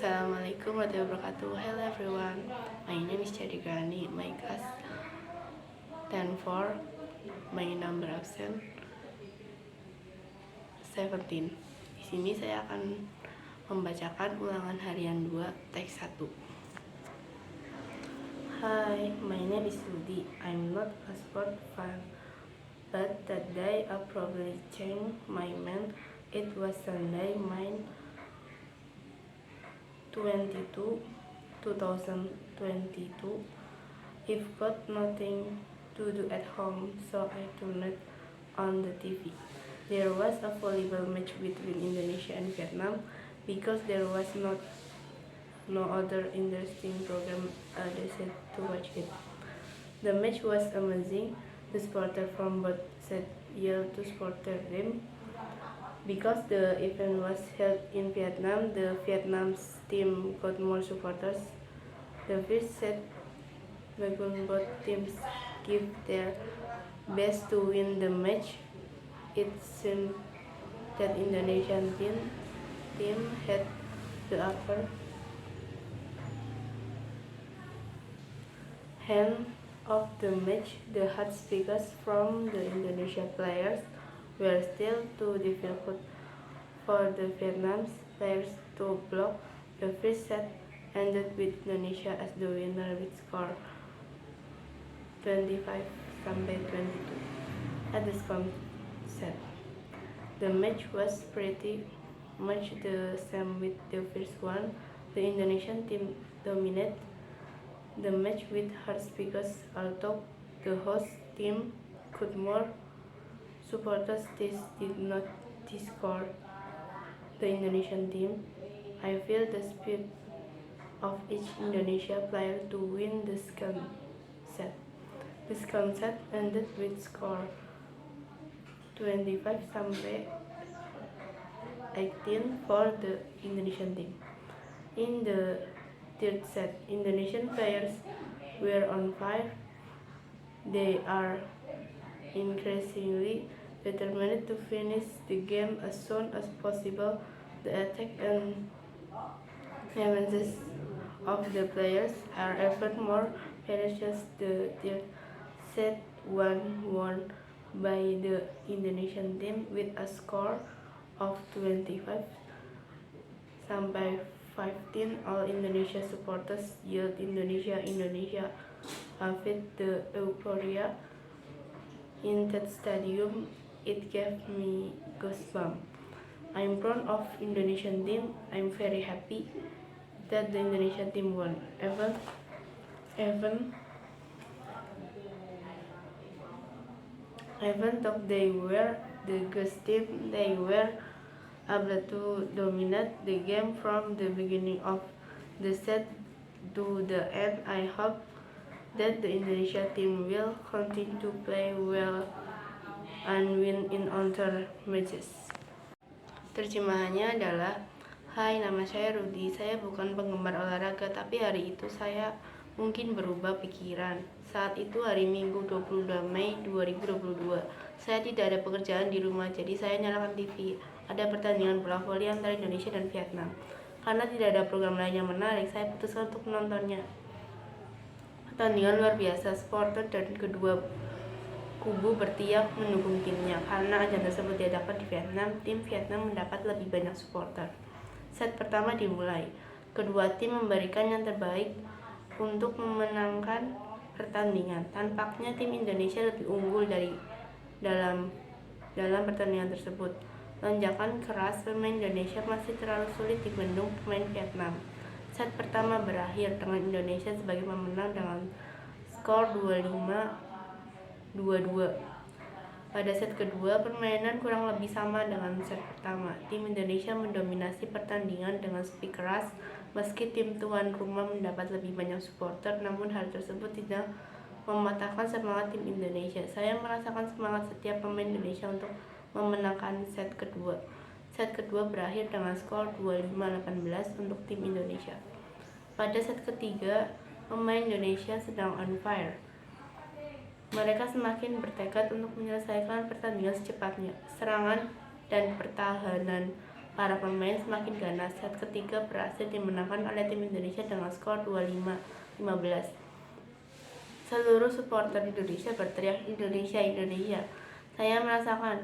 Assalamualaikum warahmatullahi wabarakatuh. Hello everyone, my name is Chadi Grani, my class 10-4, my number absent 17. Di sini saya akan membacakan ulangan harian 2 teks 1. Hi, my name is Rudy. I'm not a sport fan, but that day I probably changed my mind. It was Sunday, May 22, 2022. I've got nothing to do at home, so I turned on the TV. There was a volleyball match between Indonesia and Vietnam because there was no other interesting program. I decided to watch it. The match was amazing. The supporters from both sides yelled to support their team. Because the event was held in Vietnam, the Vietnam's team got more supporters. The first set, when both teams give their best to win the match, it seemed that Indonesian team had the upper hand of the match. The hard speakers from the Indonesian players were still too difficult for the Vietnamese players to block. The first set ended with Indonesia as the winner with score 25-22 at the second set. The match was pretty much the same with the first one. The Indonesian team dominated the match with hard speakers, although the host team could more supporters. This did not discourage the Indonesian team. I feel the spirit of each Indonesia player to win the second set. The second set ended with score 25-18 for the Indonesian team. In the third set, Indonesian players were on fire. They are increasingly determined to finish the game as soon as possible. The attack and advances of the players are even more ferocious. The third set won by the Indonesian team with a score of 25-15. All Indonesia supporters yelled Indonesia, Indonesia, amid the euphoria in that stadium. It gave me goosebumps. I'm proud of Indonesian team. I'm very happy that the Indonesian team won. Even though they were the good team, they were able to dominate the game from the beginning of the set to the end. I hope that the Indonesia team will continue to play well and win in other matches. Terjemahannya adalah, hai, nama saya Rudy. Saya bukan penggemar olahraga, tapi hari itu saya mungkin berubah pikiran. Saat itu hari Minggu 22 Mei 2022. Saya tidak ada pekerjaan di rumah, jadi saya nyalakan TV. Ada pertandingan bola voli antara Indonesia dan Vietnam. Karena tidak ada program lain yang menarik, saya putuskan untuk menontonnya. Pertandingan luar biasa. Supporter dan kedua kubu bertiak mendukung timnya. Karena ajang tersebut diadakan di Vietnam, tim Vietnam mendapat lebih banyak supporter. Set pertama dimulai. Kedua tim memberikan yang terbaik untuk memenangkan pertandingan. Tampaknya tim Indonesia lebih unggul dalam pertandingan tersebut. Lonjakan keras pemain Indonesia masih terlalu sulit dibendung pemain Vietnam. Set pertama berakhir dengan Indonesia sebagai pemenang dengan skor 25-22. Pada set kedua, permainan kurang lebih sama dengan set pertama. Tim Indonesia mendominasi pertandingan dengan speed keras. Meski tim tuan rumah mendapat lebih banyak supporter, namun hal tersebut tidak mematahkan semangat tim Indonesia. Saya merasakan semangat setiap pemain Indonesia untuk memenangkan set kedua. Set kedua berakhir dengan skor 25-18 untuk tim Indonesia. Pada set ketiga, pemain Indonesia sedang on fire. Mereka semakin bertekad untuk menyelesaikan pertandingan secepatnya. Serangan dan pertahanan Para pemain semakin ganas. Set ketiga berhasil dimenangkan oleh tim Indonesia dengan skor 25-15. Seluruh supporter Indonesia berteriak Indonesia, Indonesia. Saya merasakan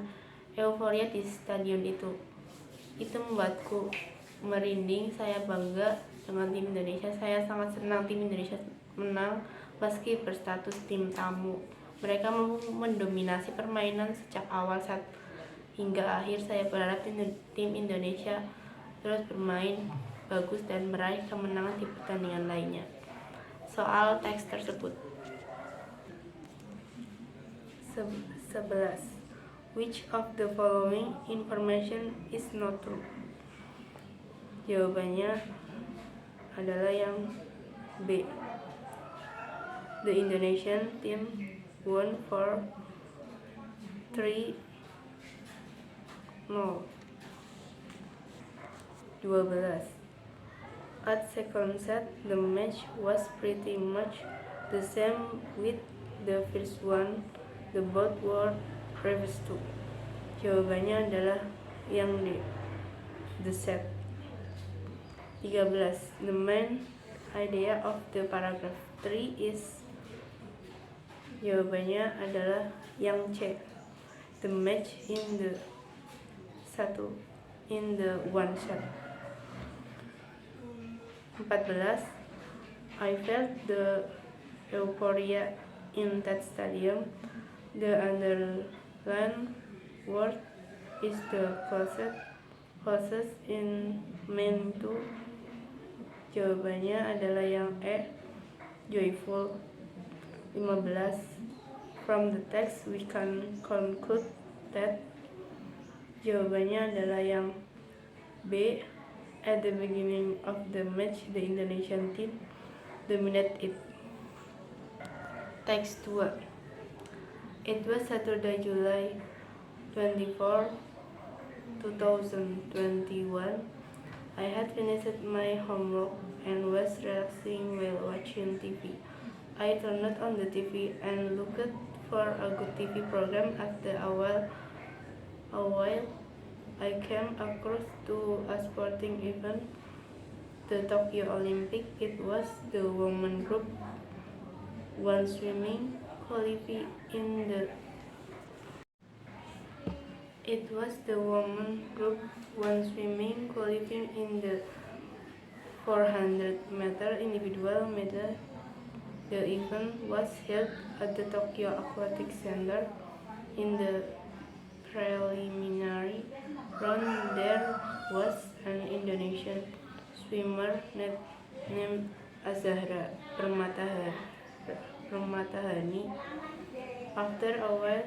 euforia di stadion itu. Itu membuatku merinding. Saya bangga dengan tim Indonesia. Saya sangat senang tim Indonesia menang meski berstatus tim tamu. Mereka mendominasi permainan sejak awal hingga akhir. Saya berharap tim Indonesia terus bermain bagus dan meraih kemenangan di pertandingan lainnya. Soal teks tersebut. 11. Which of the following information is not true? Jawabannya adalah yang B. The Indonesian team won for 3-0. 12. At second set, the match was pretty much the same with the first one. The both were previous to. Jawabannya adalah yang D. The set. 13. The main idea of the paragraph 3 is. Jawabannya adalah yang C. The match in the one shot. 14. I felt the euphoria in that stadium. The underlined word is the closest in meaning to. Jawabannya adalah yang E. Joyful. 15. From the text we can conclude that. Jawabannya adalah yang B. At the beginning of the match, the Indonesian team dominated it. Text 2. It was Saturday, July 24, 2021. I had finished my homework and was relaxing while watching TV. I turned on the TV and looked for a good TV program. After a while, I came across to a sporting event, the Tokyo Olympic. It was the women group 1 swimming qualifying in the 400-meter individual medley. The event was held at the Tokyo Aquatic Center. In the preliminary round, there was an Indonesian swimmer named Azahra Permatahani. After a while,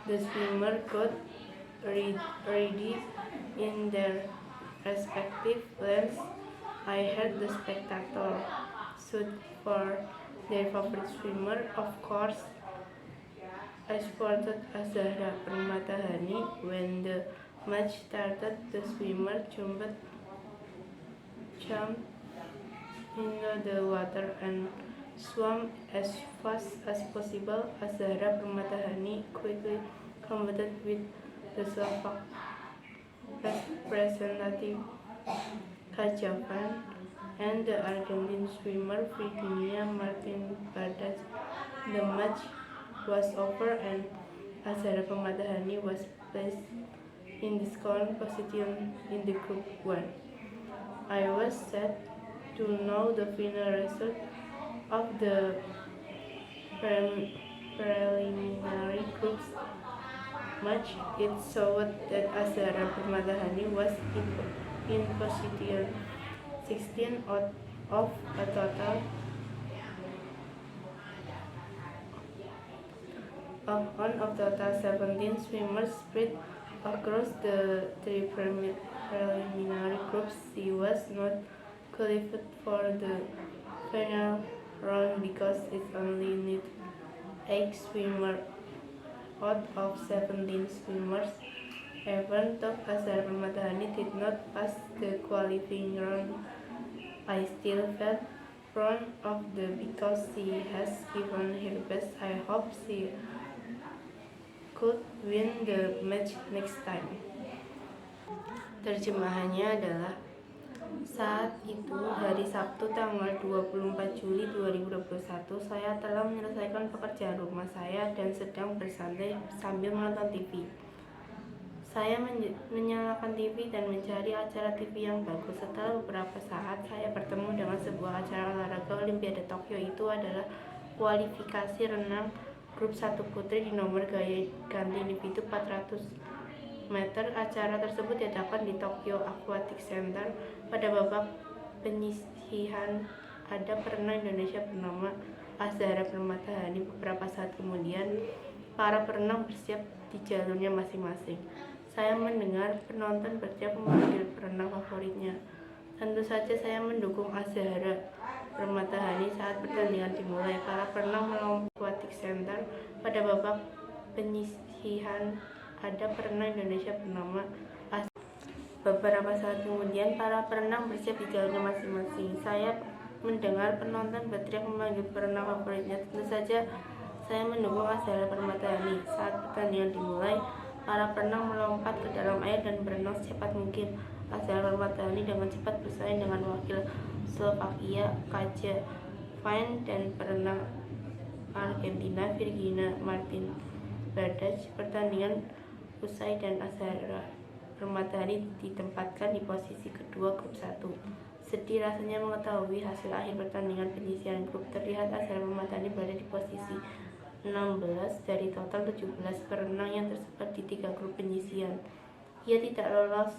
the swimmer got ready in their respective lanes. I heard the spectator shout for their favorite swimmer. Of course, I supported Azahra Permatahani. When the match started, the swimmer jumped into the water and swam as fast as possible. Azahra Permatahani quickly competed with the Slovak representative Kajavan and the Argentine swimmer Virginia Martin Bardas. The match was over and Azahra Permatahani was placed in the second position in the Group 1. I was sad to know the final result of the preliminary groups match. It showed that Azahra Permatahani was in position 16 out of a total of 17 swimmers spread across the 3 preliminary groups. She was not qualified for the final round because it only needed 8 swimmers out of 17 swimmers. Even though Azahra Permatahani did not pass the qualifying round, I still felt proud of her because she has given her best. I hope she could win the match next time. Terjemahannya adalah, saat itu hari Sabtu tanggal 24 Juli 2021, saya telah menyelesaikan pekerjaan rumah saya dan sedang bersantai sambil menonton TV. Saya menyalakan TV dan mencari acara TV yang bagus. Setelah beberapa saat, saya bertemu dengan sebuah acara olahraga Olimpiade Tokyo. Itu adalah kualifikasi renang grup 1 putri di nomor gaya ganti individu 400 meter. Acara tersebut diadakan di Tokyo Aquatic Center. Pada babak penyisihan, ada perenang Indonesia bernama Azhara Permatahani. Beberapa saat kemudian, para perenang bersiap di jalurnya masing-masing. Saya mendengar penonton berteriak memanggil perenang favoritnya. Tentu saja saya mendukung Azhara Permatahani saat pertandingan dimulai. Para perenang melawan Aquatic Center. Pada babak penyisihan, ada perenang Indonesia bernama Azhara. Beberapa saat kemudian, para perenang bersiap di jalurnya masing-masing. Saya mendengar penonton berteriak memanggil perenang favoritnya. Tentu saja saya mendukung Azhara Permatahani. Saat pertandingan dimulai, para perenang melompat ke dalam air dan berenang secepat mungkin. Azhara Permatahani dengan cepat bersaing dengan wakil Slovakia Katja Fine dan perenang Argentina Virginia Martin Berdych. Pertandingan usai dan Azhara Permatahani ditempatkan di posisi kedua grup 1. Sedih rasanya mengetahui hasil akhir pertandingan penyisihan grup. Terlihat Azhara Permatahani berada di posisi 16 dari total 17 perenang yang tersebar di 3 grup penyisihan. Ia tidak lolos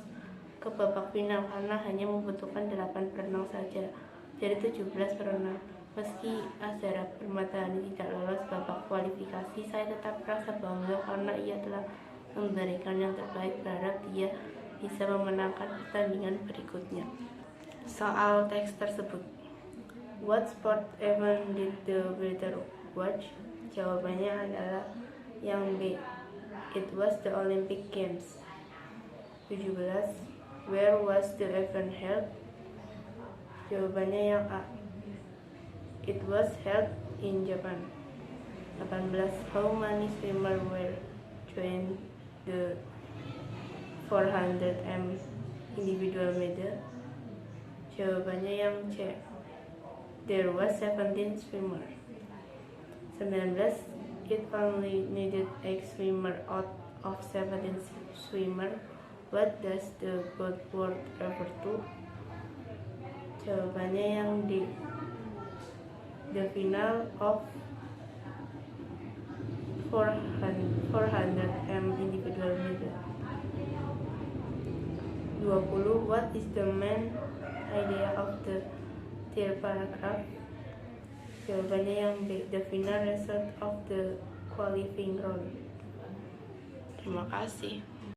ke babak final karena hanya membutuhkan 8 perenang saja dari 17 perenang. Meski Azhara Permatahani tidak lolos babak kualifikasi, saya tetap merasa bangga karena ia telah memberikan yang terbaik. Berharap dia bisa memenangkan pertandingan berikutnya. Soal teks tersebut, what sport event did the reader watch? Jawabannya adalah yang B. It was the Olympic Games. 17. Where was the event held? Jawabannya yang A. It was held in Japan. 18. How many swimmers were joined the 400 m individual medley? Jawabannya yang C. There was 17 swimmers. 19. It only needed 8 swimmers out of 17 swimmers. What does the boat word refer to? Jawabannya yang D. The final of 400 m individual medley. 20. What is the main idea of the third paragraph? Jawabannya yang B. The final result of the qualifying round. Terima kasih.